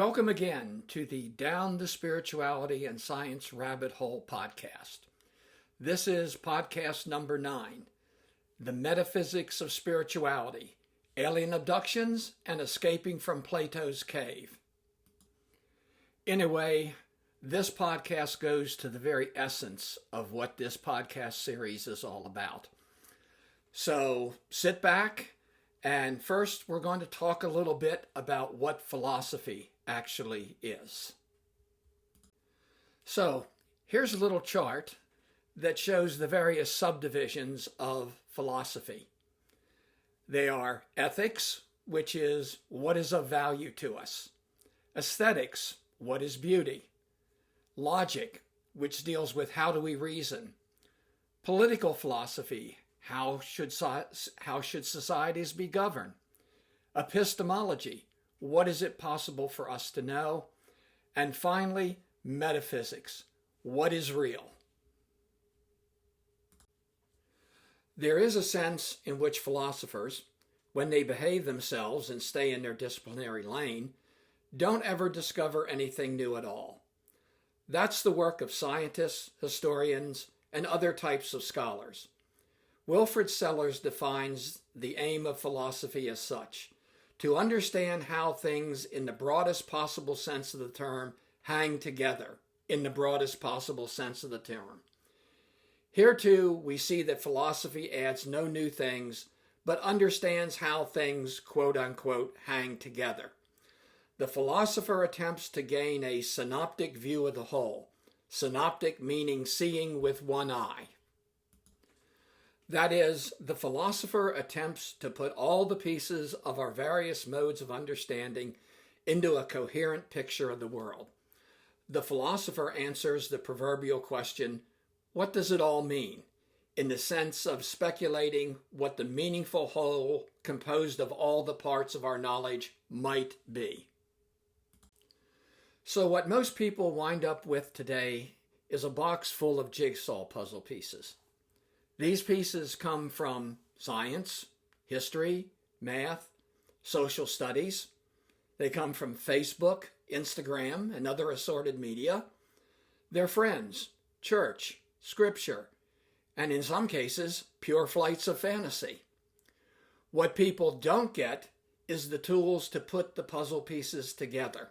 Welcome again to the Down the Spirituality and Science Rabbit Hole podcast. This is podcast number 9, The Metaphysics of Spirituality, Alien Abductions and Escaping from Plato's Cave. In a way, this podcast goes to the very essence of what this podcast series is all about. So sit back, and first we're going to talk a little bit about what philosophy actually is. So here's a little chart that shows the various subdivisions of philosophy. They are ethics, which is what is of value to us. Aesthetics, what is beauty. Logic, which deals with how do we reason. Political philosophy, how should societies be governed. Epistemology, what is it possible for us to know? And finally, metaphysics, what is real? There is a sense in which philosophers, when they behave themselves and stay in their disciplinary lane, don't ever discover anything new at all. That's the work of scientists, historians, and other types of scholars. Wilfrid Sellars defines the aim of philosophy as such: to understand how things in the broadest possible sense of the term hang together in the broadest possible sense of the term. Here too, we see that philosophy adds no new things, but understands how things, quote unquote, hang together. The philosopher attempts to gain a synoptic view of the whole. Synoptic meaning seeing with one eye. That is, the philosopher attempts to put all the pieces of our various modes of understanding into a coherent picture of the world. The philosopher answers the proverbial question, what does it all mean? In the sense of speculating what the meaningful whole composed of all the parts of our knowledge might be. So what most people wind up with today is a box full of jigsaw puzzle pieces. These pieces come from science, history, math, social studies. They come from Facebook, Instagram, and other assorted media. They're friends, church, scripture, and in some cases, pure flights of fantasy. What people don't get is the tools to put the puzzle pieces together.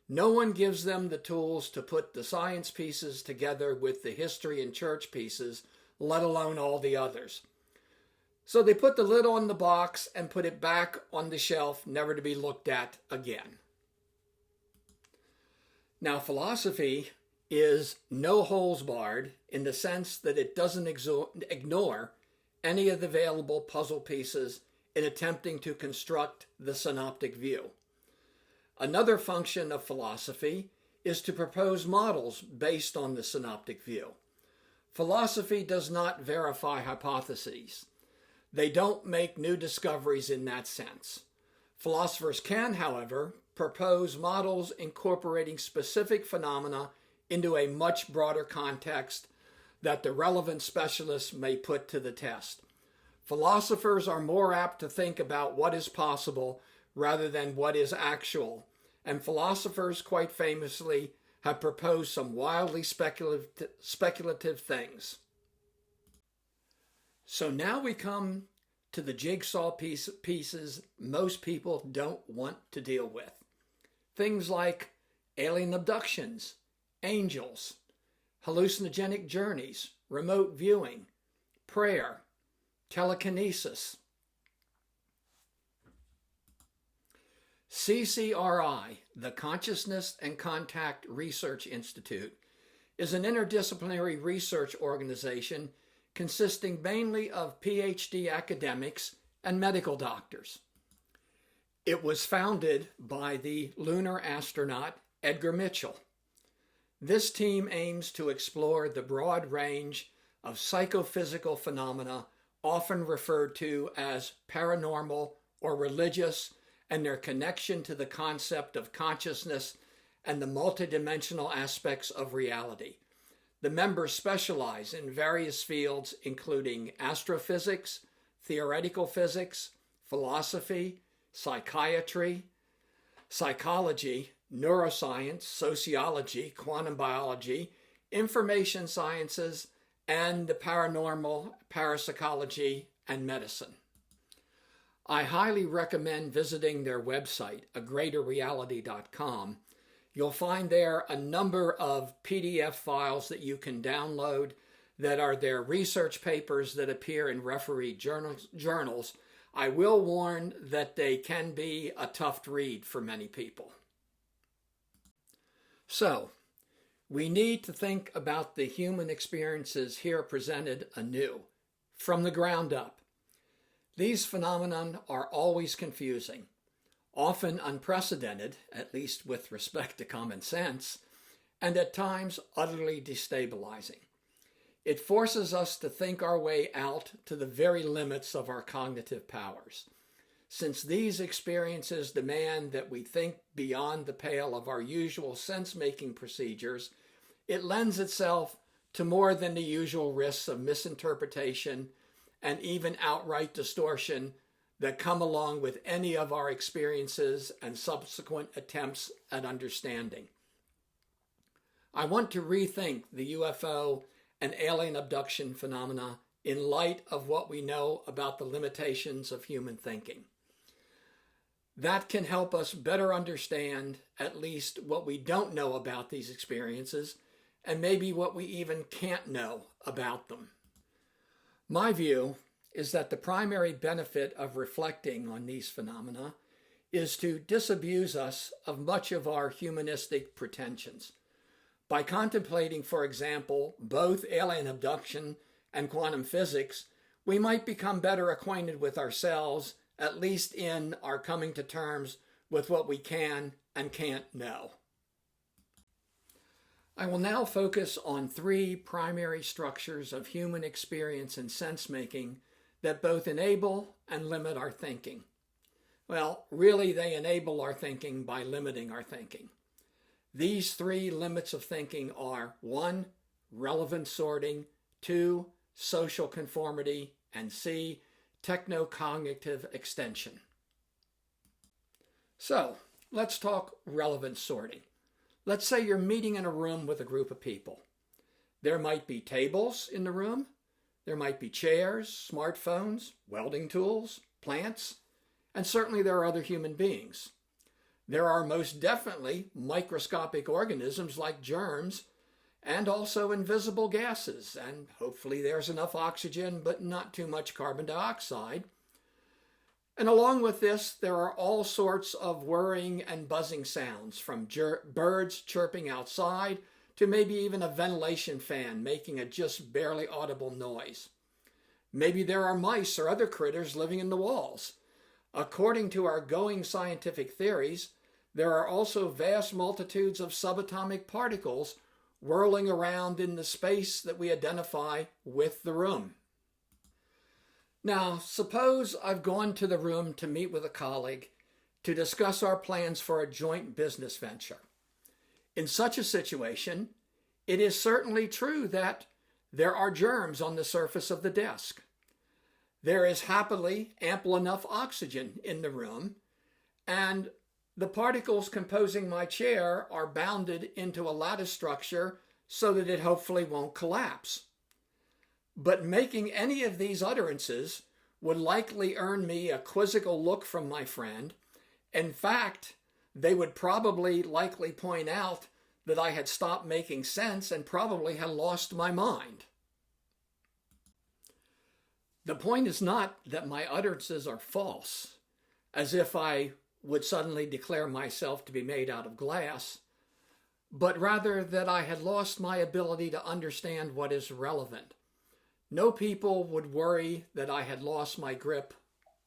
No one gives them the tools to put the science pieces together with the history and church pieces, let alone all the others. So they put the lid on the box and put it back on the shelf, never to be looked at again. Now, philosophy is no holes barred in the sense that it doesn't ignore any of the available puzzle pieces in attempting to construct the synoptic view. Another function of philosophy is to propose models based on the synoptic view. Philosophy does not verify hypotheses. They don't make new discoveries in that sense. Philosophers can, however, propose models incorporating specific phenomena into a much broader context that the relevant specialists may put to the test. Philosophers are more apt to think about what is possible rather than what is actual, and philosophers, quite famously, have proposed some wildly speculative things. So now we come to the jigsaw pieces most people don't want to deal with. Things like alien abductions, angels, hallucinogenic journeys, remote viewing, prayer, telekinesis. CCRI, the Consciousness and Contact Research Institute, is an interdisciplinary research organization consisting mainly of PhD academics and medical doctors. It was founded by the lunar astronaut Edgar Mitchell. This team aims to explore the broad range of psychophysical phenomena often referred to as paranormal or religious, and their connection to the concept of consciousness and the multidimensional aspects of reality. The members specialize in various fields including astrophysics, theoretical physics, philosophy, psychiatry, psychology, neuroscience, sociology, quantum biology, information sciences, and the paranormal, parapsychology, and medicine. I highly recommend visiting their website, agreaterreality.com. You'll find there a number of PDF files that you can download that are their research papers that appear in refereed journals. I will warn that they can be a tough read for many people. So, we need to think about the human experiences here presented anew, from the ground up. These phenomena are always confusing, often unprecedented, at least with respect to common sense, and at times utterly destabilizing. It forces us to think our way out to the very limits of our cognitive powers. Since these experiences demand that we think beyond the pale of our usual sense-making procedures, it lends itself to more than the usual risks of misinterpretation and even outright distortion that come along with any of our experiences and subsequent attempts at understanding. I want to rethink the UFO and alien abduction phenomena in light of what we know about the limitations of human thinking. That can help us better understand at least what we don't know about these experiences and maybe what we even can't know about them. My view is that the primary benefit of reflecting on these phenomena is to disabuse us of much of our humanistic pretensions. By contemplating, for example, both alien abduction and quantum physics, we might become better acquainted with ourselves, at least in our coming to terms with what we can and can't know. I will now focus on three primary structures of human experience and sense-making that both enable and limit our thinking. Well, really, they enable our thinking by limiting our thinking. These three limits of thinking are 1. Relevance sorting, 2. Social conformity, and C. Techno-cognitive extension. So, let's talk relevance sorting. Let's say you're meeting in a room with a group of people. There might be tables in the room. There might be chairs, smartphones, welding tools, plants, and certainly there are other human beings. There are most definitely microscopic organisms like germs and also invisible gases, and hopefully there's enough oxygen but not too much carbon dioxide. And along with this, there are all sorts of whirring and buzzing sounds, from birds chirping outside to maybe even a ventilation fan making a just barely audible noise. Maybe there are mice or other critters living in the walls. According to our going scientific theories, there are also vast multitudes of subatomic particles whirling around in the space that we identify with the room. Now, suppose I've gone to the room to meet with a colleague to discuss our plans for a joint business venture. In such a situation, it is certainly true that there are germs on the surface of the desk. There is happily ample enough oxygen in the room, and the particles composing my chair are bounded into a lattice structure so that it hopefully won't collapse. But making any of these utterances would likely earn me a quizzical look from my friend. In fact, they would probably likely point out that I had stopped making sense and probably had lost my mind. The point is not that my utterances are false, as if I would suddenly declare myself to be made out of glass, but rather that I had lost my ability to understand what is relevant. No people would worry that I had lost my grip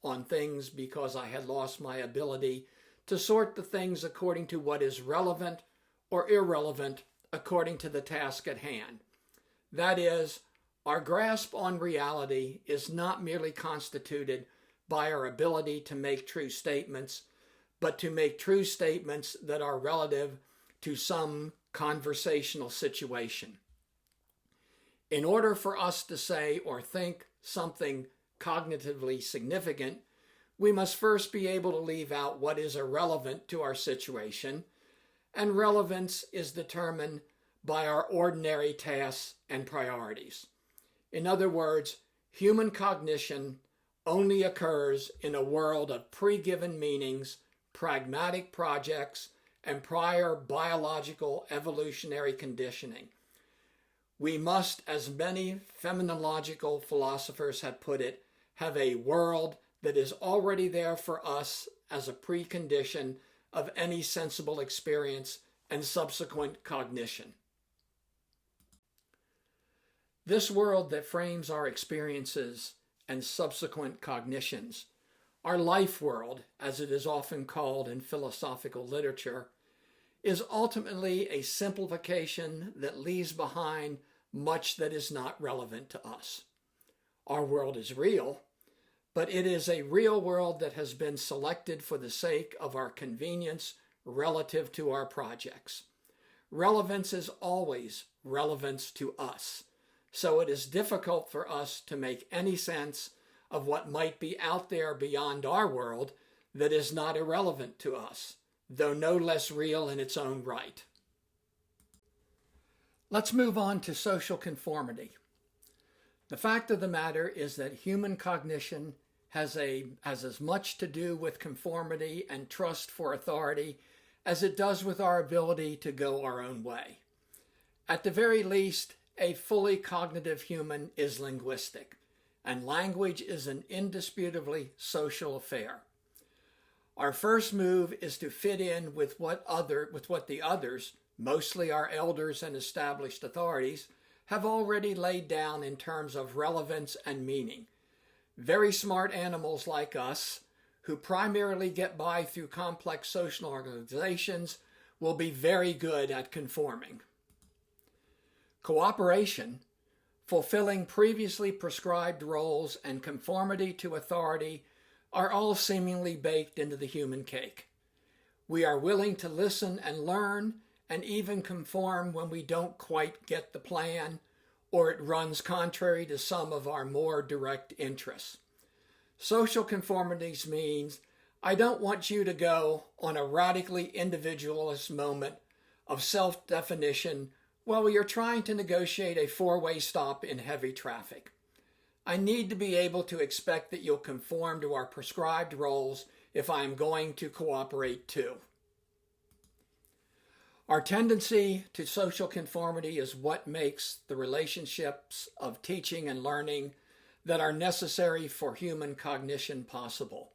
on things because I had lost my ability to sort the things according to what is relevant or irrelevant according to the task at hand. That is, our grasp on reality is not merely constituted by our ability to make true statements, but to make true statements that are relative to some conversational situation. In order for us to say or think something cognitively significant, we must first be able to leave out what is irrelevant to our situation, and relevance is determined by our ordinary tasks and priorities. In other words, human cognition only occurs in a world of pre-given meanings, pragmatic projects, and prior biological evolutionary conditioning. We must, as many phenomenological philosophers have put it, have a world that is already there for us as a precondition of any sensible experience and subsequent cognition. This world that frames our experiences and subsequent cognitions, our life world, as it is often called in philosophical literature, is ultimately a simplification that leaves behind much that is not relevant to us. Our world is real, but it is a real world that has been selected for the sake of our convenience relative to our projects. Relevance is always relevance to us, so it is difficult for us to make any sense of what might be out there beyond our world that is not irrelevant to us, though no less real in its own right. Let's move on to social conformity. The fact of the matter is that human cognition has as much to do with conformity and trust for authority as it does with our ability to go our own way. At the very least, a fully cognitive human is linguistic, and language is an indisputably social affair. Our first move is to fit in with what the others, mostly our elders and established authorities, have already laid down in terms of relevance and meaning. Very smart animals like us, who primarily get by through complex social organizations, will be very good at conforming. Cooperation, fulfilling previously prescribed roles, and conformity to authority are all seemingly baked into the human cake. We are willing to listen and learn, and even conform when we don't quite get the plan, or it runs contrary to some of our more direct interests. Social conformities means I don't want you to go on a radically individualist moment of self-definition while you're trying to negotiate a four-way stop in heavy traffic. I need to be able to expect that you'll conform to our prescribed roles if I am going to cooperate too. Our tendency to social conformity is what makes the relationships of teaching and learning that are necessary for human cognition possible.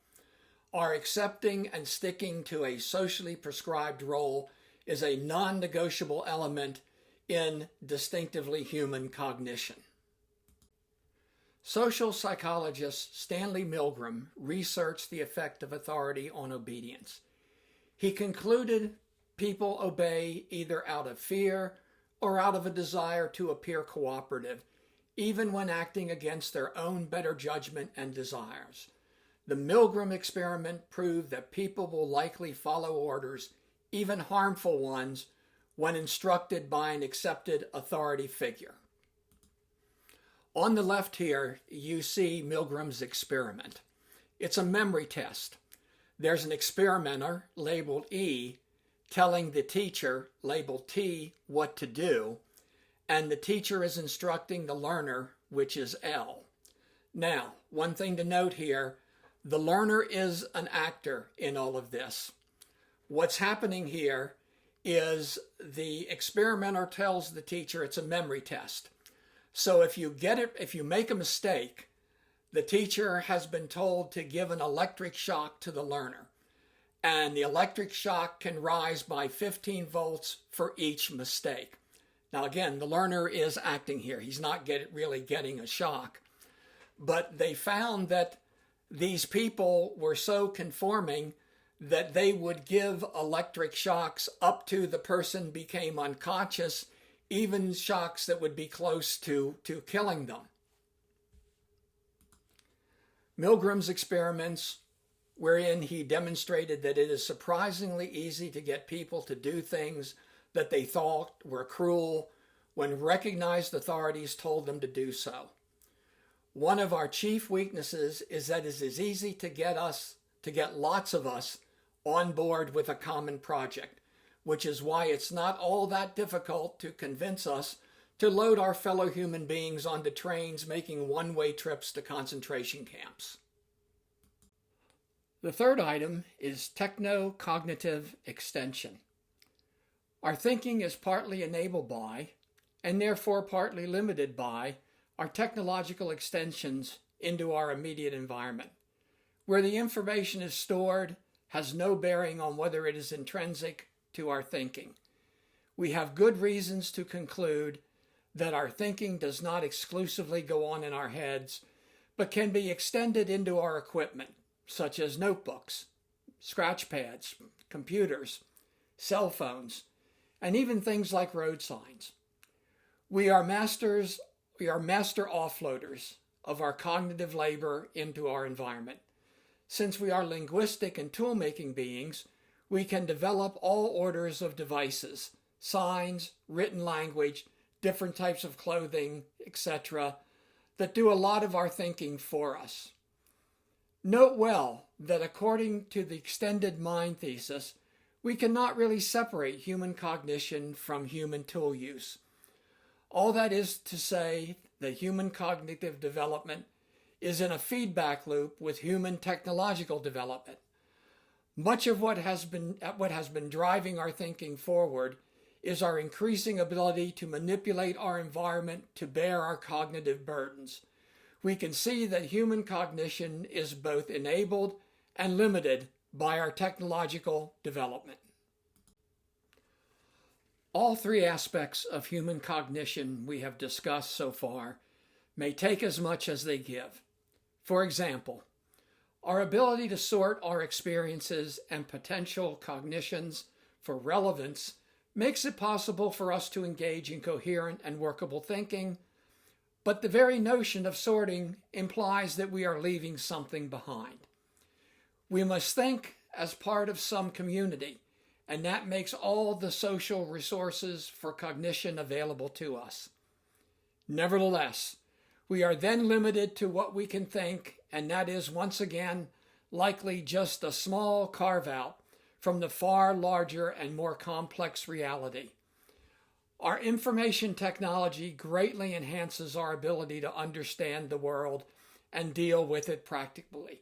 Our accepting and sticking to a socially prescribed role is a non-negotiable element in distinctively human cognition. Social psychologist Stanley Milgram researched the effect of authority on obedience. He concluded people obey either out of fear or out of a desire to appear cooperative, even when acting against their own better judgment and desires. The Milgram experiment proved that people will likely follow orders, even harmful ones, when instructed by an accepted authority figure. On the left here, you see Milgram's experiment. It's a memory test. There's an experimenter, labeled E, telling the teacher, labeled T, what to do, and the teacher is instructing the learner, which is L. Now, one thing to note here, the learner is an actor in all of this. What's happening here is the experimenter tells the teacher it's a memory test. So if you make a mistake, the teacher has been told to give an electric shock to the learner. And the electric shock can rise by 15 volts for each mistake. Now again, the learner is acting here. He's not really getting a shock. But they found that these people were so conforming that they would give electric shocks up to the person became unconscious, even shocks that would be close to killing them. Milgram's experiments, wherein he demonstrated that it is surprisingly easy to get people to do things that they thought were cruel when recognized authorities told them to do so. One of our chief weaknesses is that it is easy to get lots of us on board with a common project. which is why it's not all that difficult to convince us to load our fellow human beings onto trains making one-way trips to concentration camps. The third item is techno-cognitive extension. Our thinking is partly enabled by, and therefore partly limited by, our technological extensions into our immediate environment. Where the information is stored has no bearing on whether it is intrinsic to our thinking. We have good reasons to conclude that our thinking does not exclusively go on in our heads, but can be extended into our equipment, such as notebooks, scratch pads, computers, cell phones, and even things like road signs. We are master offloaders of our cognitive labor into our environment. Since we are linguistic and tool-making beings, we can develop all orders of devices, signs, written language, different types of clothing, etc., that do a lot of our thinking for us. Note well that according to the extended mind thesis, we cannot really separate human cognition from human tool use. All that is to say that human cognitive development is in a feedback loop with human technological development. Much of what has been driving our thinking forward is our increasing ability to manipulate our environment to bear our cognitive burdens. We can see that human cognition is both enabled and limited by our technological development. All three aspects of human cognition we have discussed so far may take as much as they give. For example, our ability to sort our experiences and potential cognitions for relevance makes it possible for us to engage in coherent and workable thinking, but the very notion of sorting implies that we are leaving something behind. We must think as part of some community, and that makes all the social resources for cognition available to us. Nevertheless, we are then limited to what we can think, and that is once again likely just a small carve-out from the far larger and more complex reality. Our information technology greatly enhances our ability to understand the world and deal with it practically.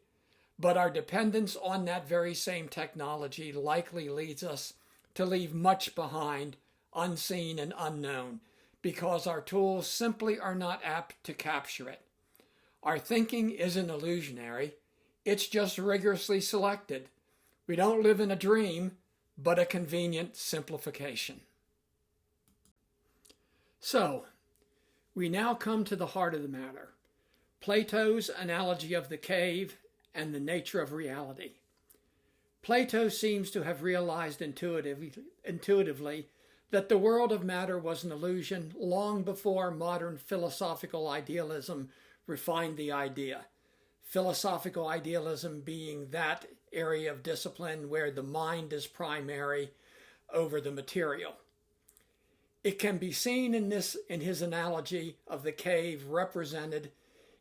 But our dependence on that very same technology likely leads us to leave much behind, unseen and unknown, because our tools simply are not apt to capture it. Our thinking isn't illusionary, it's just rigorously selected. We don't live in a dream, but a convenient simplification. So, we now come to the heart of the matter, Plato's analogy of the cave and the nature of reality. Plato seems to have realized intuitively that the world of matter was an illusion long before modern philosophical idealism refined the idea. Philosophical idealism being that area of discipline where the mind is primary over the material. It can be seen in his analogy of the cave represented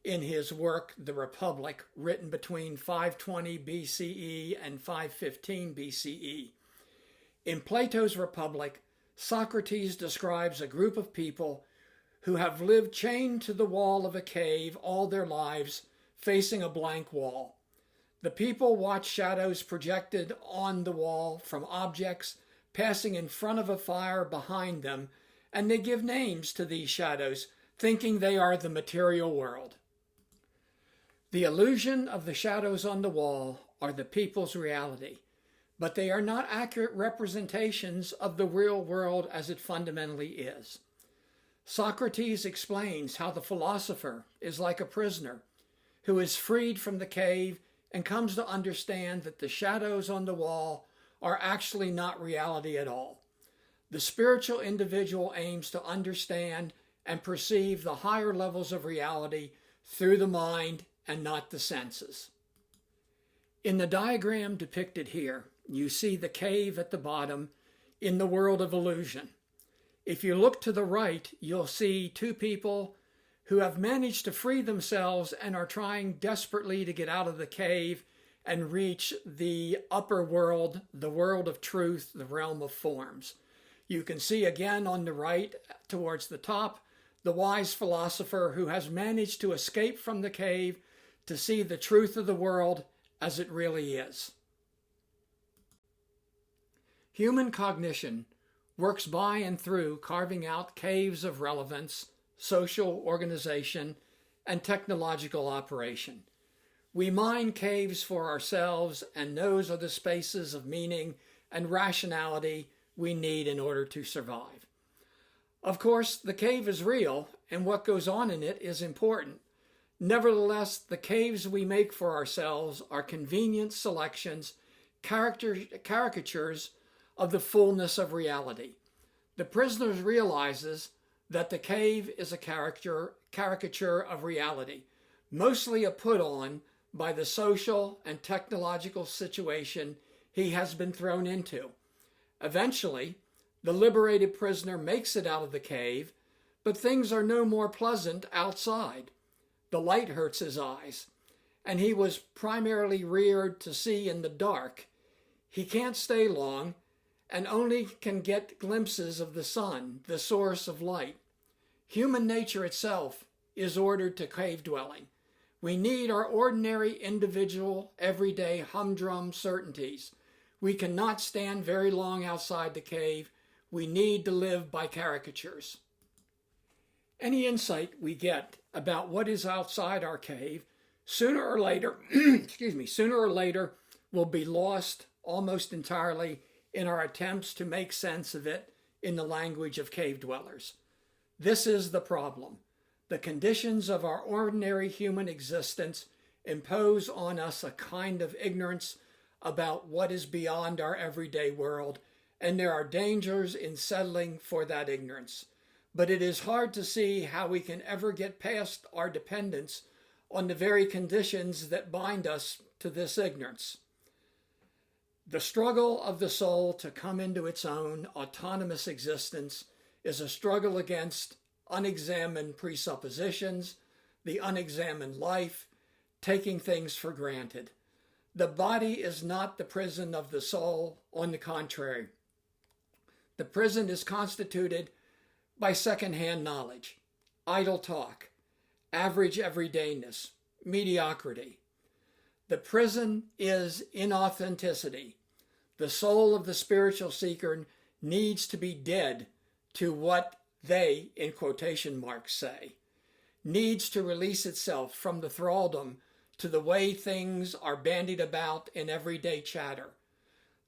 in his work, The Republic, written between 520 BCE and 515 BCE. In Plato's Republic, Socrates describes a group of people who have lived chained to the wall of a cave all their lives, facing a blank wall. The people watch shadows projected on the wall from objects passing in front of a fire behind them, and they give names to these shadows, thinking they are the material world. The illusion of the shadows on the wall are the people's reality, but they are not accurate representations of the real world as it fundamentally is. Socrates explains how the philosopher is like a prisoner who is freed from the cave and comes to understand that the shadows on the wall are actually not reality at all. The spiritual individual aims to understand and perceive the higher levels of reality through the mind and not the senses. In the diagram depicted here, you see the cave at the bottom in the world of illusion. If you look to the right, you'll see two people who have managed to free themselves and are trying desperately to get out of the cave and reach the upper world, the world of truth, the realm of forms. You can see again on the right towards the top the wise philosopher who has managed to escape from the cave to see the truth of the world as it really is. Human cognition works by and through carving out caves of relevance, social organization, and technological operation. We mine caves for ourselves, and those are the spaces of meaning and rationality we need in order to survive. Of course, the cave is real, and what goes on in it is important. Nevertheless, the caves we make for ourselves are convenient selections, caricatures of the fullness of reality. The prisoner realizes that the cave is a caricature of reality, mostly a put-on by the social and technological situation he has been thrown into. Eventually, the liberated prisoner makes it out of the cave, but things are no more pleasant outside. The light hurts his eyes, and he was primarily reared to see in the dark. He can't stay long, and only can get glimpses of the sun, the source of light. Human nature itself is ordered to cave dwelling. We need our ordinary, individual, everyday, humdrum certainties. We cannot stand very long outside the cave. We need to live by caricatures. Any insight we get about what is outside our cave, sooner or later, sooner or later, will be lost almost entirely in our attempts to make sense of it in the language of cave dwellers. This is the problem. The conditions of our ordinary human existence impose on us a kind of ignorance about what is beyond our everyday world, and there are dangers in settling for that ignorance. But it is hard to see how we can ever get past our dependence on the very conditions that bind us to this ignorance. The struggle of the soul to come into its own autonomous existence is a struggle against unexamined presuppositions, the unexamined life, taking things for granted. The body is not the prison of the soul. On the contrary, the prison is constituted by secondhand knowledge, idle talk, average everydayness, mediocrity. The prison is inauthenticity. The soul of the spiritual seeker needs to be dead to what they, in quotation marks, say, needs to release itself from the thraldom to the way things are bandied about in everyday chatter.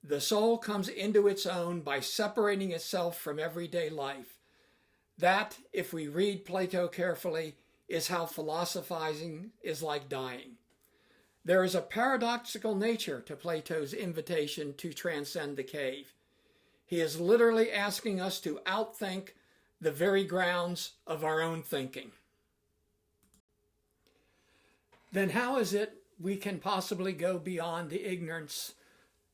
The soul comes into its own by separating itself from everyday life. That, if we read Plato carefully, is how philosophizing is like dying. There is a paradoxical nature to Plato's invitation to transcend the cave. He is literally asking us to outthink the very grounds of our own thinking. Then how is it we can possibly go beyond the ignorance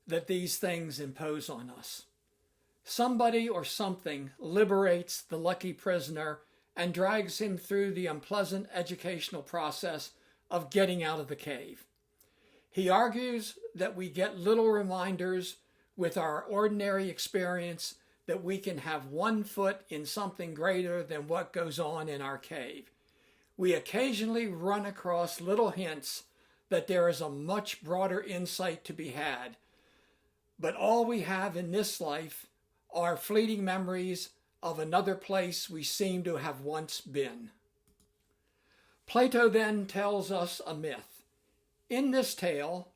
that these things impose on us? Somebody or something liberates the lucky prisoner and drags him through the unpleasant educational process of getting out of the cave. He argues that we get little reminders with our ordinary experience that we can have one foot in something greater than what goes on in our cave. We occasionally run across little hints that there is a much broader insight to be had, but all we have in this life are fleeting memories of another place we seem to have once been. Plato then tells us a myth. In this tale,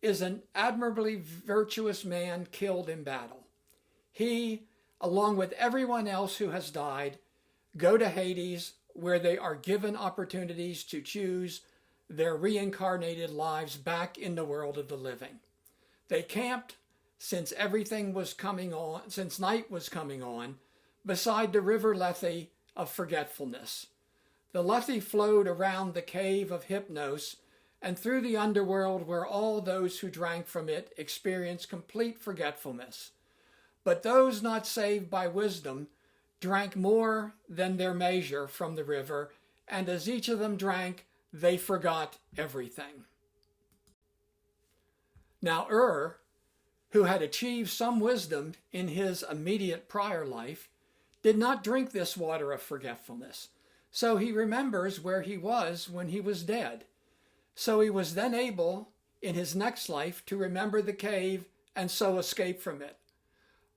is an admirably virtuous man killed in battle. He, along with everyone else who has died, go to Hades, where they are given opportunities to choose their reincarnated lives back in the world of the living. They camped since night was coming on, beside the river Lethe of forgetfulness. The Lethe flowed around the cave of Hypnos and through the underworld where all those who drank from it experienced complete forgetfulness. But those not saved by wisdom drank more than their measure from the river, and as each of them drank, they forgot everything. Now who had achieved some wisdom in his immediate prior life, did not drink this water of forgetfulness. So he remembers where he was when he was dead. So he was then able, in his next life, to remember the cave and so escape from it.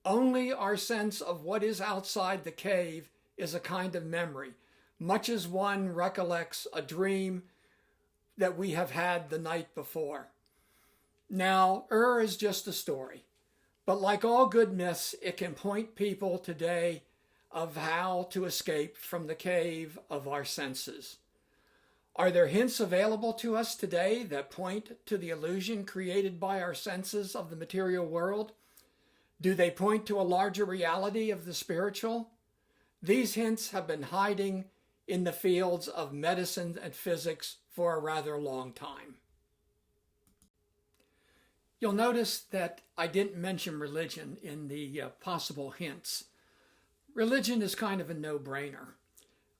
Only our sense of what is outside the cave is a kind of memory, much as one recollects a dream that we have had the night before. Now, is just a story, but like all good myths, it can point people today of how to escape from the cave of our senses. Are there hints available to us today that point to the illusion created by our senses of the material world? Do they point to a larger reality of the spiritual? These hints have been hiding in the fields of medicine and physics for a rather long time. You'll notice that I didn't mention religion in the possible hints. Religion is kind of a no-brainer.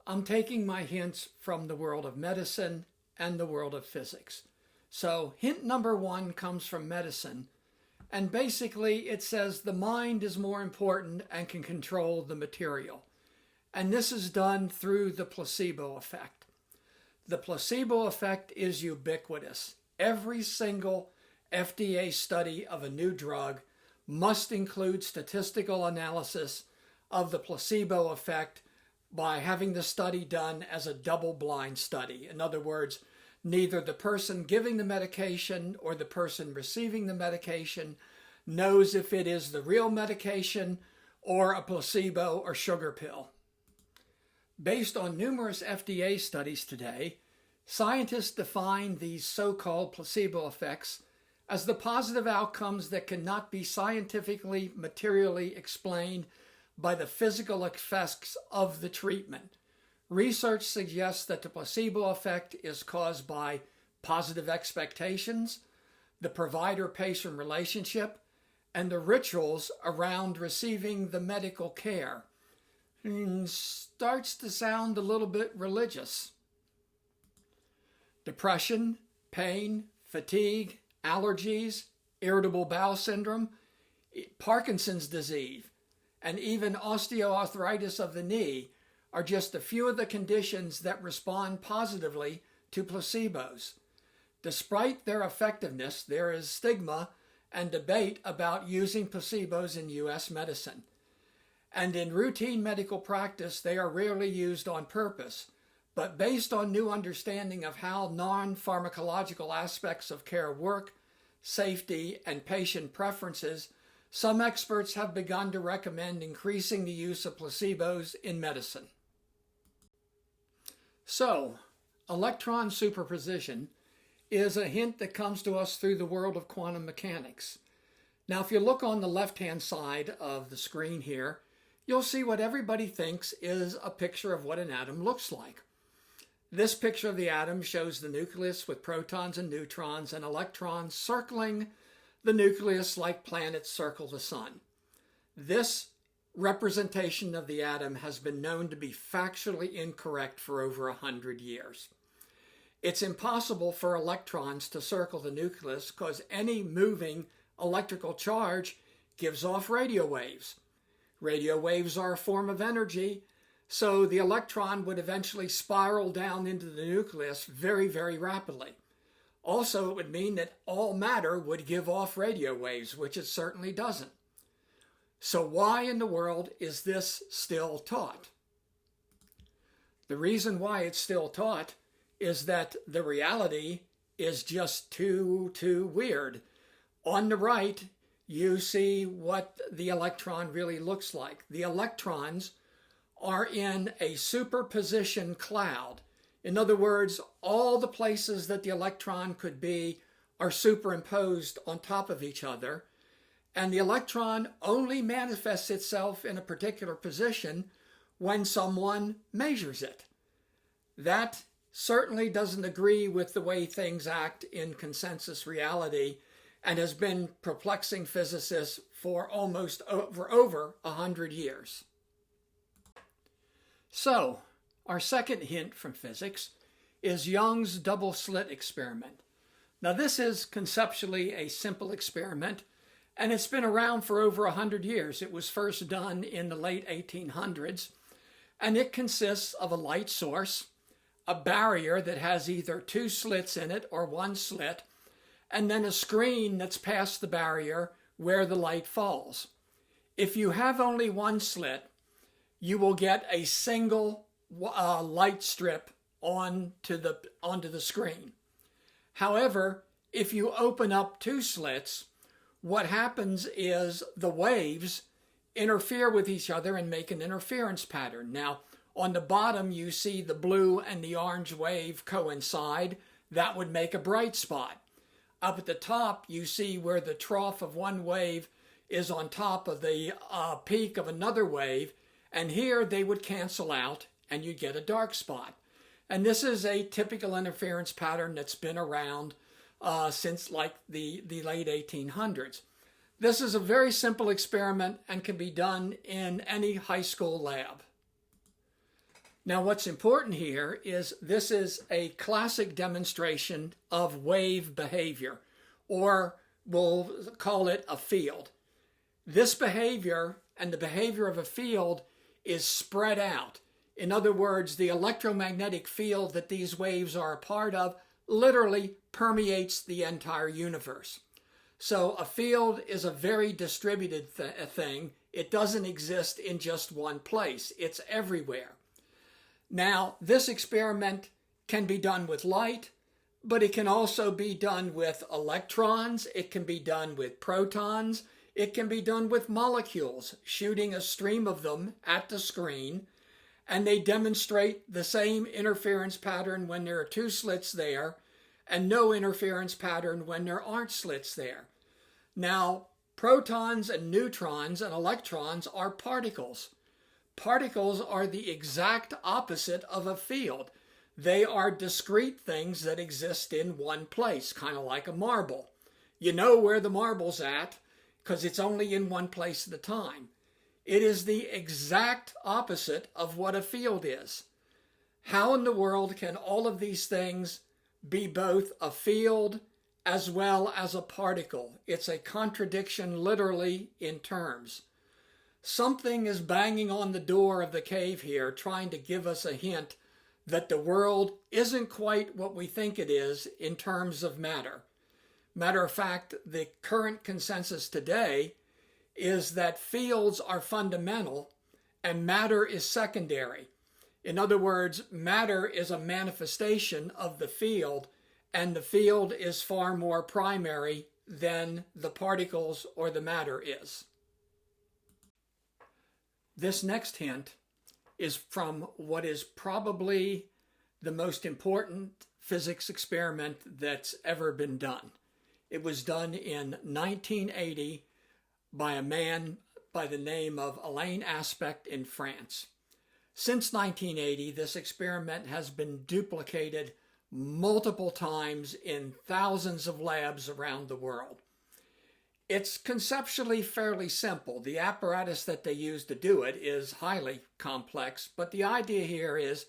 I'm taking my hints from the world of medicine and the world of physics. So hint number 1 comes from medicine, and basically it says the mind is more important and can control the material. And this is done through the placebo effect. The placebo effect is ubiquitous. Every single FDA study of a new drug must include statistical analysis of the placebo effect by having the study done as a double-blind study. In other words, neither the person giving the medication or the person receiving the medication knows if it is the real medication or a placebo or sugar pill. Based on numerous FDA studies today, scientists define these so-called placebo effects as the positive outcomes that cannot be scientifically, materially explained by the physical effects of the treatment. Research suggests that the placebo effect is caused by positive expectations, the provider-patient relationship, and the rituals around receiving the medical care. Starts to sound a little bit religious. Depression, pain, fatigue, allergies, irritable bowel syndrome, Parkinson's disease, and even osteoarthritis of the knee are just a few of the conditions that respond positively to placebos. Despite their effectiveness, there is stigma and debate about using placebos in U.S. medicine. And in routine medical practice, they are rarely used on purpose. But based on new understanding of how non-pharmacological aspects of care work, safety, and patient preferences, some experts have begun to recommend increasing the use of placebos in medicine. So, electron superposition is a hint that comes to us through the world of quantum mechanics. Now, if you look on the left-hand side of the screen here, you'll see what everybody thinks is a picture of what an atom looks like. This picture of the atom shows the nucleus with protons and neutrons and electrons circling the nucleus like planets circle the sun. This representation of the atom has been known to be factually incorrect for over 100 years. It's impossible for electrons to circle the nucleus because any moving electrical charge gives off radio waves. Radio waves are a form of energy, so the electron would eventually spiral down into the nucleus very, very rapidly. Also, it would mean that all matter would give off radio waves, which it certainly doesn't. So why in the world is this still taught? The reason why it's still taught is that the reality is just too weird. On the right, you see what the electron really looks like. The electrons are in a superposition cloud. In other words, all the places that the electron could be are superimposed on top of each other, and the electron only manifests itself in a particular position when someone measures it. That certainly doesn't agree with the way things act in consensus reality and has been perplexing physicists for almost over 100 years. So, our second hint from physics is Young's double slit experiment. Now, this is conceptually a simple experiment, and it's been around for over 100 years. It was first done in the late 1800s, and it consists of a light source, a barrier that has either 2 slits in it or 1 slit, and then a screen that's past the barrier where the light falls. If you have only 1 slit, you will get a single light strip onto the screen. However, if you open up 2 slits, what happens is the waves interfere with each other and make an interference pattern. Now, on the bottom, you see the blue and the orange wave coincide. That would make a bright spot. Up at the top, you see where the trough of one wave is on top of the peak of another wave, and here they would cancel out and you get a dark spot. And this is a typical interference pattern that's been around since like the late 1800s. This is a very simple experiment and can be done in any high school lab. Now, what's important here is this is a classic demonstration of wave behavior, or we'll call it a field. This behavior and the behavior of a field is spread out. In other words, the electromagnetic field that these waves are a part of literally permeates the entire universe. So a field is a very distributed thing. It doesn't exist in just one place. It's everywhere. Now, this experiment can be done with light, but it can also be done with electrons. It can be done with protons. It can be done with molecules, shooting a stream of them at the screen, and they demonstrate the same interference pattern when there are 2 slits there, and no interference pattern when there aren't slits there. Now, protons and neutrons and electrons are particles. Particles are the exact opposite of a field. They are discrete things that exist in one place, kind of like a marble. You know where the marble's at because it's only in one place at a time. It is the exact opposite of what a field is. How in the world can all of these things be both a field as well as a particle? It's a contradiction literally in terms. Something is banging on the door of the cave here, trying to give us a hint that the world isn't quite what we think it is in terms of matter. Matter of fact, the current consensus today is that fields are fundamental and matter is secondary. In other words, matter is a manifestation of the field, and the field is far more primary than the particles or the matter is. This next hint is from what is probably the most important physics experiment that's ever been done. It was done in 1980 by a man by the name of Alain Aspect in France. Since 1980, this experiment has been duplicated multiple times in thousands of labs around the world. It's conceptually fairly simple. The apparatus that they use to do it is highly complex, but the idea here is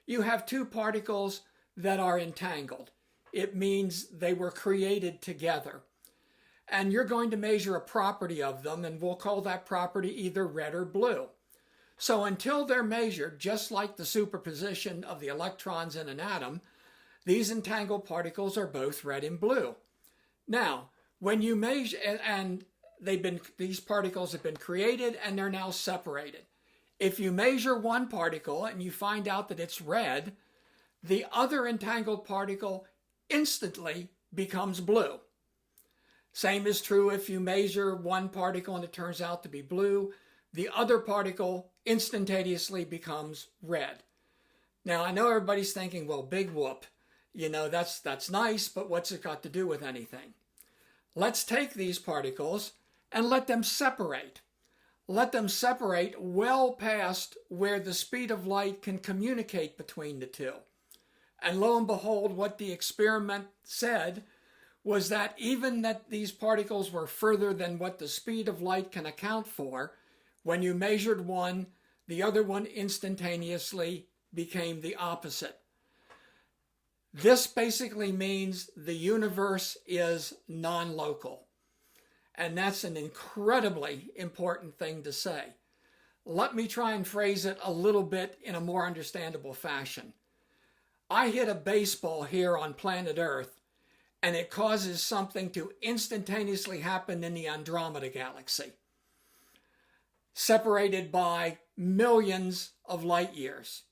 you have 2 particles that are entangled. It means they were created together. And you're going to measure a property of them, and we'll call that property either red or blue. So until they're measured, just like the superposition of the electrons in an atom, these entangled particles are both red and blue. Now, when you measure, and these particles have been created and they're now separated. If you measure one particle and you find out that it's red, the other entangled particle instantly becomes blue. Same is true if you measure one particle and it turns out to be blue, the other particle instantaneously becomes red. Now, I know everybody's thinking, well, big whoop, that's nice, but what's it got to do with anything? Let's take these particles and let them separate. Let them separate well past where the speed of light can communicate between the 2. And lo and behold, what the experiment said was that even that these particles were further than what the speed of light can account for, when you measured one, the other one instantaneously became the opposite. This basically means the universe is non-local. And that's an incredibly important thing to say. Let me try and phrase it a little bit in a more understandable fashion. I hit a baseball here on planet Earth, and it causes something to instantaneously happen in the Andromeda galaxy, separated by millions of light years.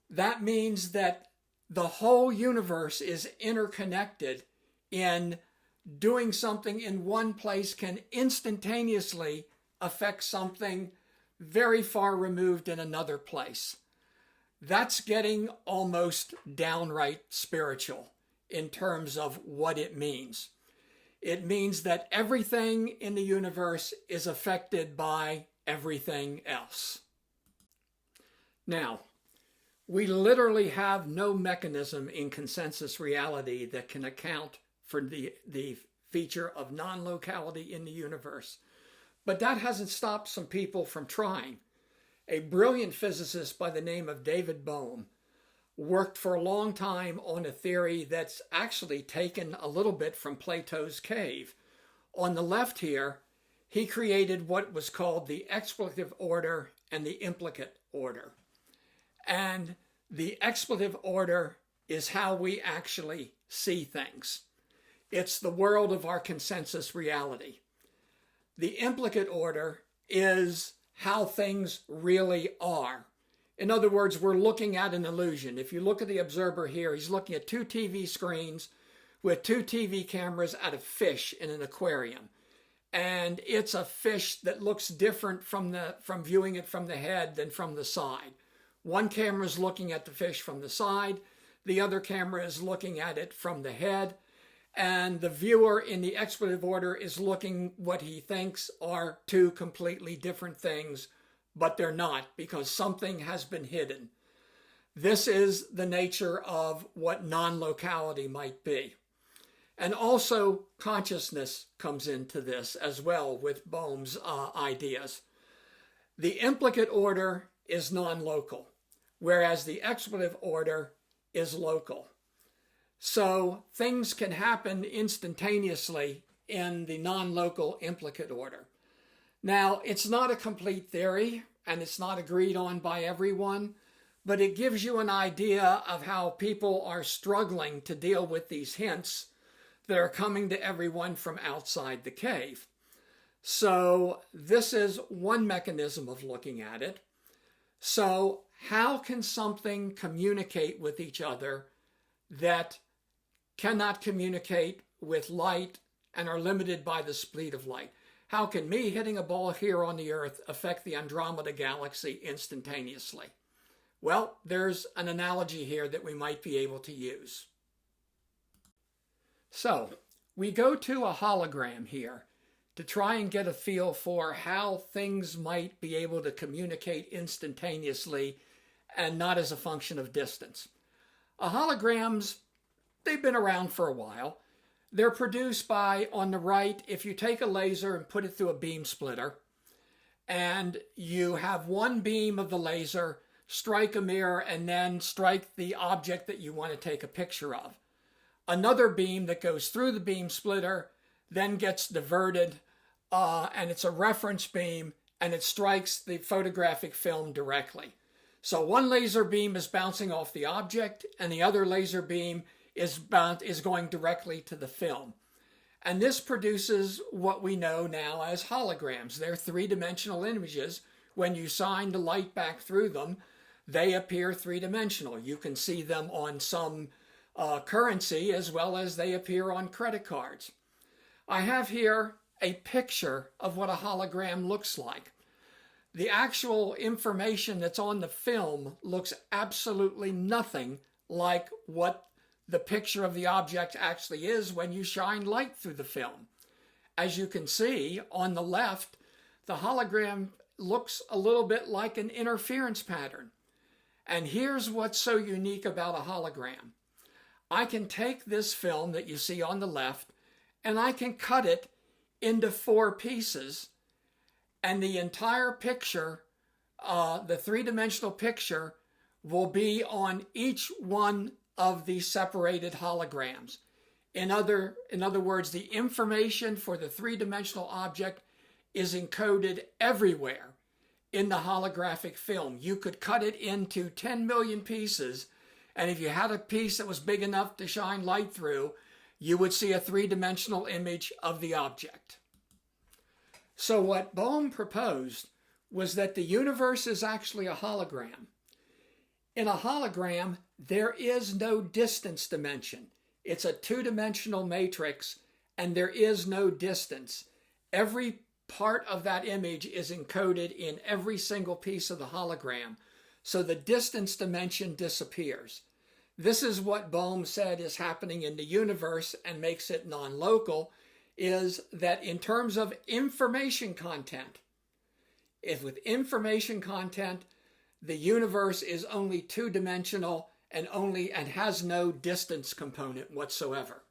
That means that the whole universe is interconnected in doing something in one place can instantaneously affect something very far removed in another place. That's getting almost downright spiritual in terms of what it means. It means that everything in the universe is affected by everything else. Now, we literally have no mechanism in consensus reality that can account for the feature of non-locality in the universe. But that hasn't stopped some people from trying. A brilliant physicist by the name of David Bohm worked for a long time on a theory that's actually taken a little bit from Plato's cave. On the left here, he created what was called the expletive order and the implicate order. And the expletive order is how we actually see things. It's the world of our consensus reality. The implicate order is how things really are. In other words, we're looking at an illusion. If you look at the observer here, he's looking at two TV screens with two TV cameras at a fish in an aquarium. And it's a fish that looks different from viewing it from the head than from the side. One camera is looking at the fish from the side, the other camera is looking at it from the head, and the viewer in the expletive order is looking what he thinks are two completely different things, but they're not, because something has been hidden. This is the nature of what non-locality might be. And also consciousness comes into this as well with Bohm's ideas. The implicate order is non-local, whereas the expletive order is local. So things can happen instantaneously in the non-local implicate order. Now, it's not a complete theory, and it's not agreed on by everyone, but it gives you an idea of how people are struggling to deal with these hints that are coming to everyone from outside the cave. So this is one mechanism of looking at it. So how can something communicate with each other that cannot communicate with light and are limited by the speed of light? How can me hitting a ball here on the Earth affect the Andromeda galaxy instantaneously? Well, there's an analogy here that we might be able to use. So we go to a hologram here to try and get a feel for how things might be able to communicate instantaneously and not as a function of distance. Holograms, they've been around for a while. They're produced by, on the right, if you take a laser and put it through a beam splitter, and you have one beam of the laser strike a mirror and then strike the object that you want to take a picture of. Another beam that goes through the beam splitter then gets diverted, and it's a reference beam, and it strikes the photographic film directly. So one laser beam is bouncing off the object, and the other laser beam is going directly to the film. And this produces what we know now as holograms. They're three-dimensional images. When you shine the light back through them, they appear three-dimensional. You can see them on some currency as well as they appear on credit cards. I have here a picture of what a hologram looks like. The actual information that's on the film looks absolutely nothing like what the picture of the object actually is when you shine light through the film. As you can see on the left, the hologram looks a little bit like an interference pattern. And here's what's so unique about a hologram. I can take this film that you see on the left and I can cut it into 4 pieces, and the entire picture, the three-dimensional picture, will be on each one of the separated holograms. In other words, the information for the three-dimensional object is encoded everywhere in the holographic film. You could cut it into 10 million pieces, and if you had a piece that was big enough to shine light through, you would see a three-dimensional image of the object. So what Bohm proposed was that the universe is actually a hologram. In a hologram, there is no distance dimension. It's a two-dimensional matrix, and there is no distance. Every part of that image is encoded in every single piece of the hologram, so the distance dimension disappears. This is what Bohm said is happening in the universe and makes it non-local, is that in terms of information content, if with information content, the universe is only two-dimensional and has no distance component whatsoever.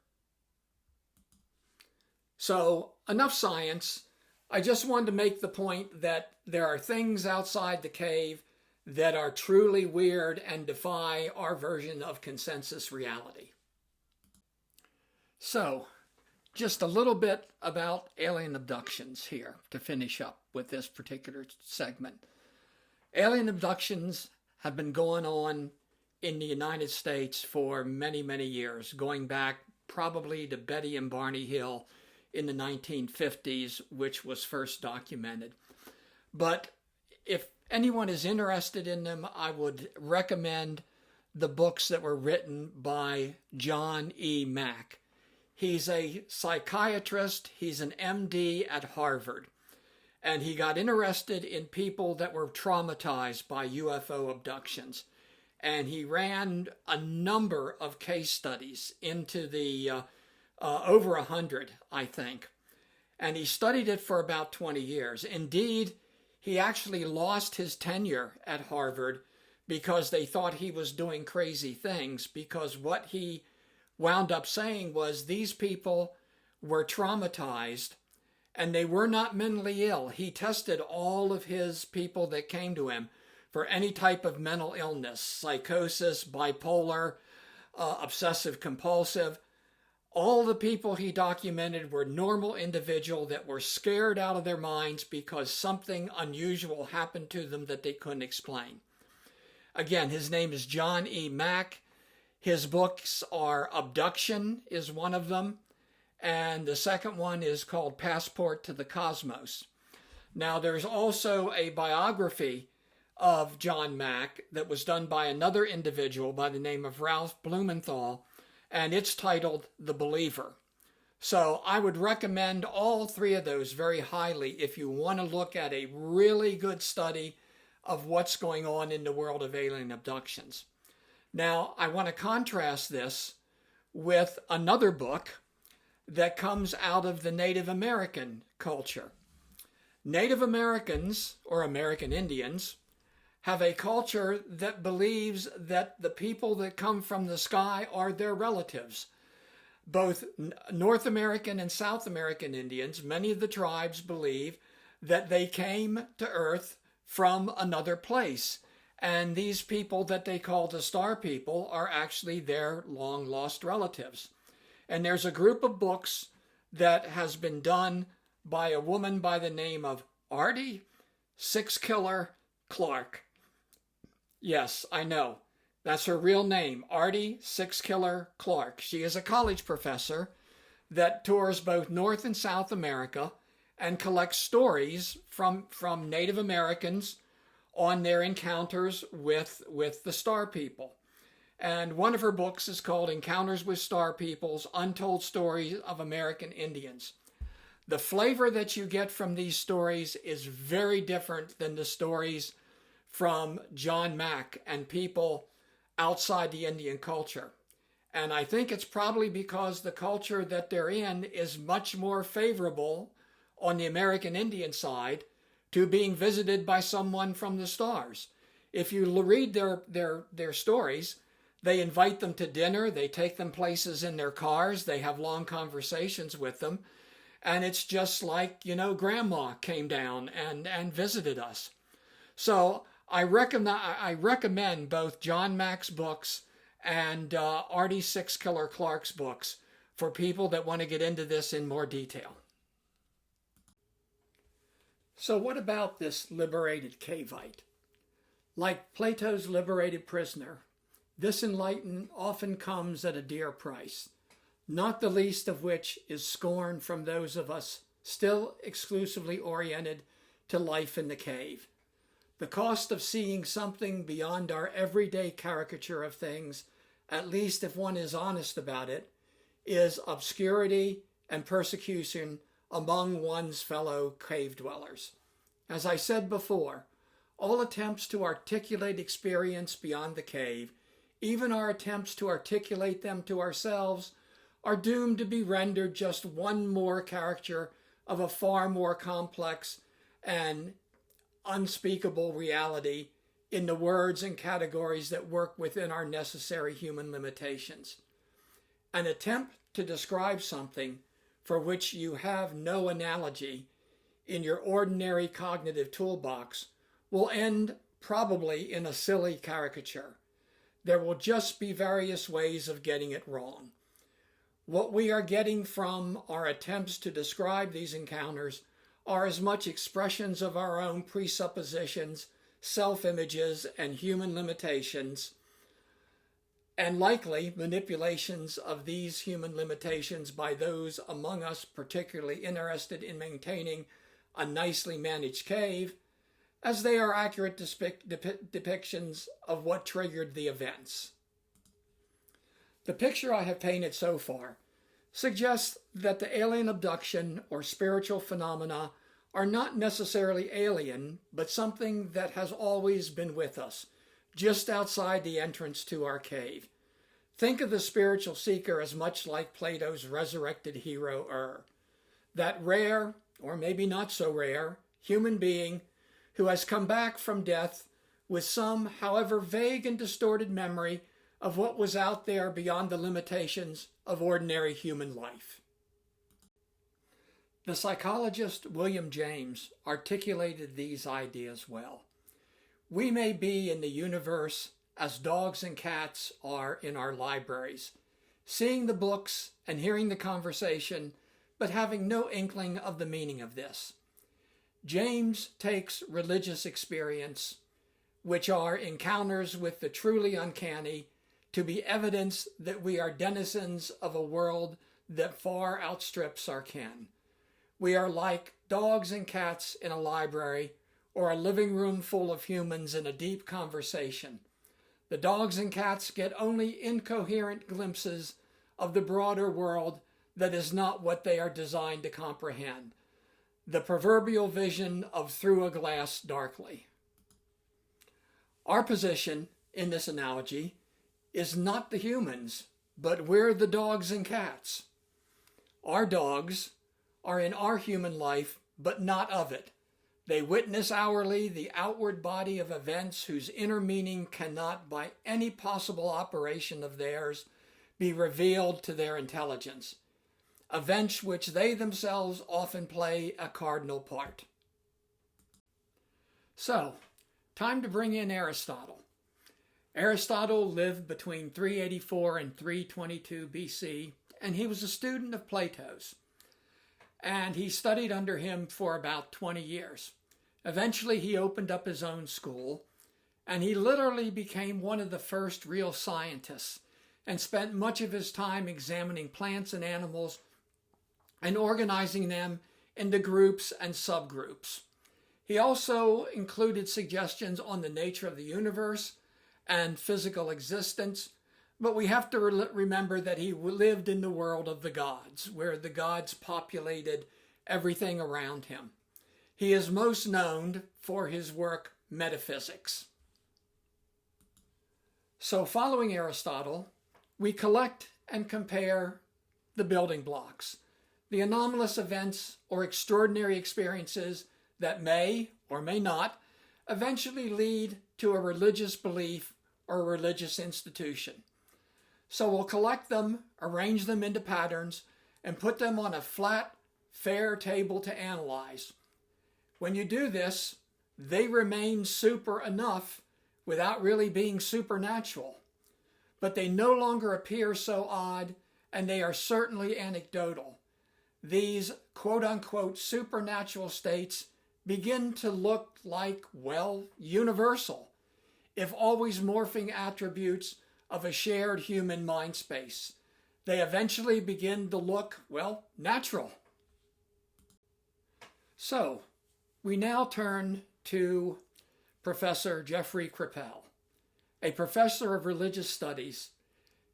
So, enough science. I just wanted to make the point that there are things outside the cave that are truly weird and defy our version of consensus reality. So, just a little bit about alien abductions here to finish up with this particular segment. Alien abductions have been going on in the United States for many, many years, going back probably to Betty and Barney Hill in the 1950s, which was first documented. But if anyone is interested in them, I would recommend the books that were written by John E. Mack. He's a psychiatrist. He's an MD at Harvard. And he got interested in people that were traumatized by UFO abductions. And he ran a number of case studies into the over 100, I think. And he studied it for about 20 years. Indeed, he actually lost his tenure at Harvard because they thought he was doing crazy things, because what he wound up saying was these people were traumatized and they were not mentally ill. He tested all of his people that came to him for any type of mental illness, psychosis, bipolar, obsessive compulsive. All the people he documented were normal individuals that were scared out of their minds because something unusual happened to them that they couldn't explain. Again, his name is John E. Mack. His books are Abduction is one of them, and the second one is called Passport to the Cosmos. Now, there's also a biography of John Mack that was done by another individual by the name of Ralph Blumenthal, and it's titled The Believer. So I would recommend all three of those very highly if you want to look at a really good study of what's going on in the world of alien abductions. Now, I want to contrast this with another book that comes out of the Native American culture. Native Americans, or American Indians, have a culture that believes that the people that come from the sky are their relatives. Both North American and South American Indians, many of the tribes believe that they came to Earth from another place. And these people that they call the star people are actually their long-lost relatives. And there's a group of books that has been done by a woman by the name of Artie Six Killer Clark. Yes, I know. That's her real name, Artie Six Killer Clark. She is a college professor that tours both North and South America and collects stories from Native Americans on their encounters with the Star People. And one of her books is called Encounters with Star Peoples, Untold Stories of American Indians. The flavor that you get from these stories is very different than the stories from John Mack and people outside the Indian culture. And I think it's probably because the culture that they're in is much more favorable on the American Indian side to being visited by someone from the stars. If you read their stories, they invite them to dinner, they take them places in their cars, they have long conversations with them, and it's just like, Grandma came down and visited us. So I recommend both John Mack's books and Artie Six Killer Clark's books for people that want to get into this in more detail. So what about this liberated caveite? Like Plato's liberated prisoner, this enlighten often comes at a dear price, not the least of which is scorn from those of us still exclusively oriented to life in the cave. The cost of seeing something beyond our everyday caricature of things, at least if one is honest about it, is obscurity and persecution among one's fellow cave dwellers. As I said before, all attempts to articulate experience beyond the cave, even our attempts to articulate them to ourselves, are doomed to be rendered just one more caricature of a far more complex and unspeakable reality in the words and categories that work within our necessary human limitations. An attempt to describe something for which you have no analogy in your ordinary cognitive toolbox will end probably in a silly caricature. There will just be various ways of getting it wrong. What we are getting from our attempts to describe these encounters are as much expressions of our own presuppositions, self-images, and human limitations, and likely manipulations of these human limitations by those among us particularly interested in maintaining a nicely managed cave, as they are accurate depictions of what triggered the events. The picture I have painted so far suggests that the alien abduction or spiritual phenomena are not necessarily alien, but something that has always been with us, just outside the entrance to our cave. Think of the spiritual seeker as much like Plato's resurrected hero that rare, or maybe not so rare, human being who has come back from death with some, however vague and distorted, memory of what was out there beyond the limitations of ordinary human life. The psychologist William James articulated these ideas well. We may be in the universe as dogs and cats are in our libraries, seeing the books and hearing the conversation, but having no inkling of the meaning of this. James takes religious experience, which are encounters with the truly uncanny, to be evidence that we are denizens of a world that far outstrips our ken. We are like dogs and cats in a library or a living room full of humans in a deep conversation. The dogs and cats get only incoherent glimpses of the broader world that is not what they are designed to comprehend. The proverbial vision of through a glass darkly. Our position in this analogy is not the humans, but we're the dogs and cats. Our dogs are in our human life, but not of it. They witness hourly the outward body of events whose inner meaning cannot, by any possible operation of theirs, be revealed to their intelligence. Events which they themselves often play a cardinal part. So, time to bring in Aristotle. Aristotle lived between 384 and 322 BC, and he was a student of Plato's. And he studied under him for about 20 years. Eventually, he opened up his own school, and he literally became one of the first real scientists and spent much of his time examining plants and animals and organizing them into groups and subgroups. He also included suggestions on the nature of the universe and physical existence, but we have to remember that he lived in the world of the gods, where the gods populated everything around him. He is most known for his work Metaphysics. So following Aristotle, we collect and compare the building blocks, the anomalous events or extraordinary experiences that may or may not eventually lead to a religious belief or a religious institution. So we'll collect them, arrange them into patterns, and put them on a flat, fair table to analyze. When you do this, they remain super enough without really being supernatural. but they no longer appear so odd, and they are certainly anecdotal. These quote-unquote supernatural states begin to look like, well, universal, if always morphing attributes of a shared human mind space. They eventually begin to look, well, natural. So, we now turn to Professor Jeffrey Kripal, a professor of religious studies,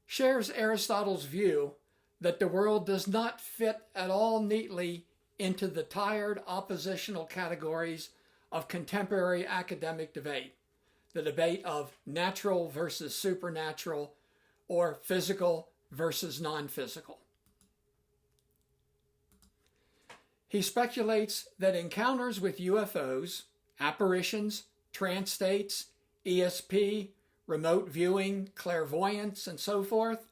shares Aristotle's view that the world does not fit at all neatly into the tired oppositional categories of contemporary academic debate, the debate of natural versus supernatural or physical versus non-physical. He speculates that encounters with UFOs, apparitions, trance states, ESP, remote viewing, clairvoyance, and so forth,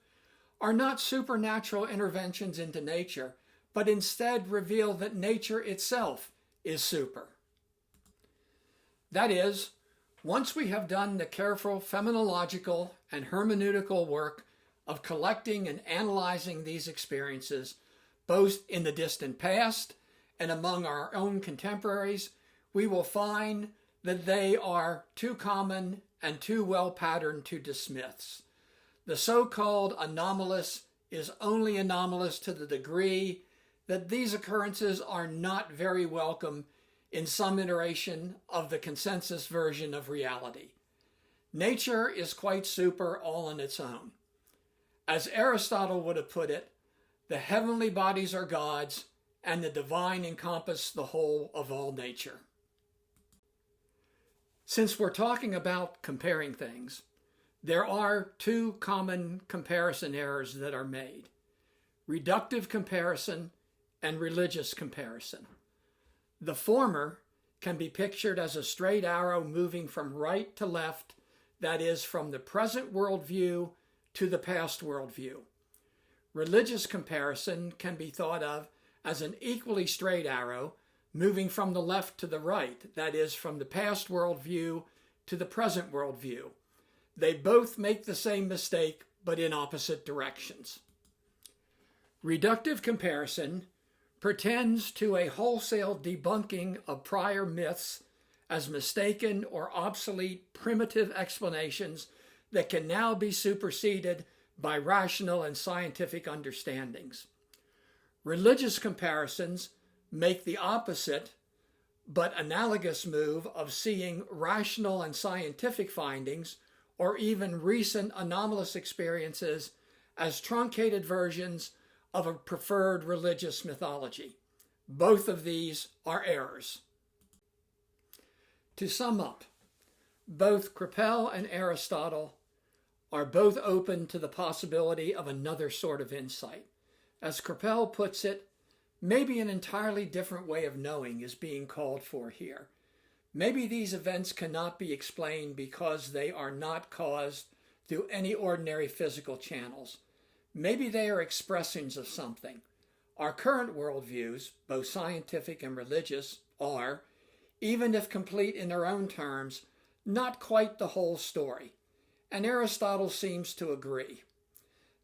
are not supernatural interventions into nature, but instead reveal that nature itself is super. That is, once we have done the careful phenomenological and hermeneutical work of collecting and analyzing these experiences, both in the distant past and among our own contemporaries, we will find that they are too common and too well patterned to dismiss. The so-called anomalous is only anomalous to the degree that these occurrences are not very welcome in some iteration of the consensus version of reality. Nature is quite super all on its own. As Aristotle would have put it, the heavenly bodies are gods, and the divine encompass the whole of all nature. Since we're talking about comparing things, there are two common comparison errors that are made: reductive comparison and religious comparison. The former can be pictured as a straight arrow moving from right to left, that is, from the present worldview to the past worldview. Religious comparison can be thought of as an equally straight arrow moving from the left to the right, that is, from the past worldview to the present worldview. They both make the same mistake, but in opposite directions. Reductive comparison pretends to a wholesale debunking of prior myths as mistaken or obsolete primitive explanations that can now be superseded by rational and scientific understandings. Religious comparisons make the opposite but analogous move of seeing rational and scientific findings or even recent anomalous experiences as truncated versions of a preferred religious mythology. Both of these are errors. To sum up, both Kripal and Aristotle are both open to the possibility of another sort of insight. As Kripal puts it, maybe an entirely different way of knowing is being called for here. Maybe these events cannot be explained because they are not caused through any ordinary physical channels. Maybe they are expressions of something. Our current worldviews, both scientific and religious, are, even if complete in their own terms, not quite the whole story. And Aristotle seems to agree.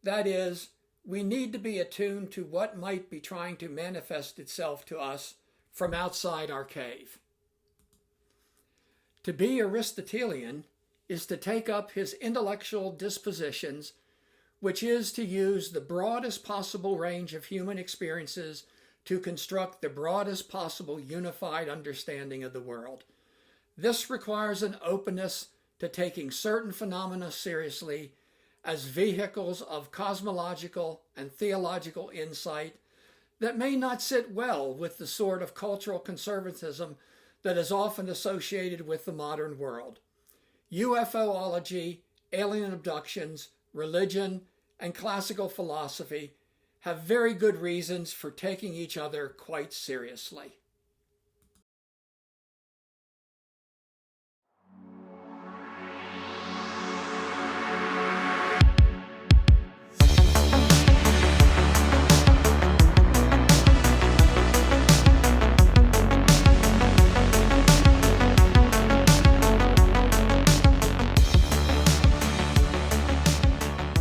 That is, we need to be attuned to what might be trying to manifest itself to us from outside our cave. To be Aristotelian is to take up his intellectual dispositions, which is to use the broadest possible range of human experiences to construct the broadest possible unified understanding of the world. This requires an openness to taking certain phenomena seriously as vehicles of cosmological and theological insight that may not sit well with the sort of cultural conservatism that is often associated with the modern world. UFOlogy, alien abductions, religion, and classical philosophy have very good reasons for taking each other quite seriously.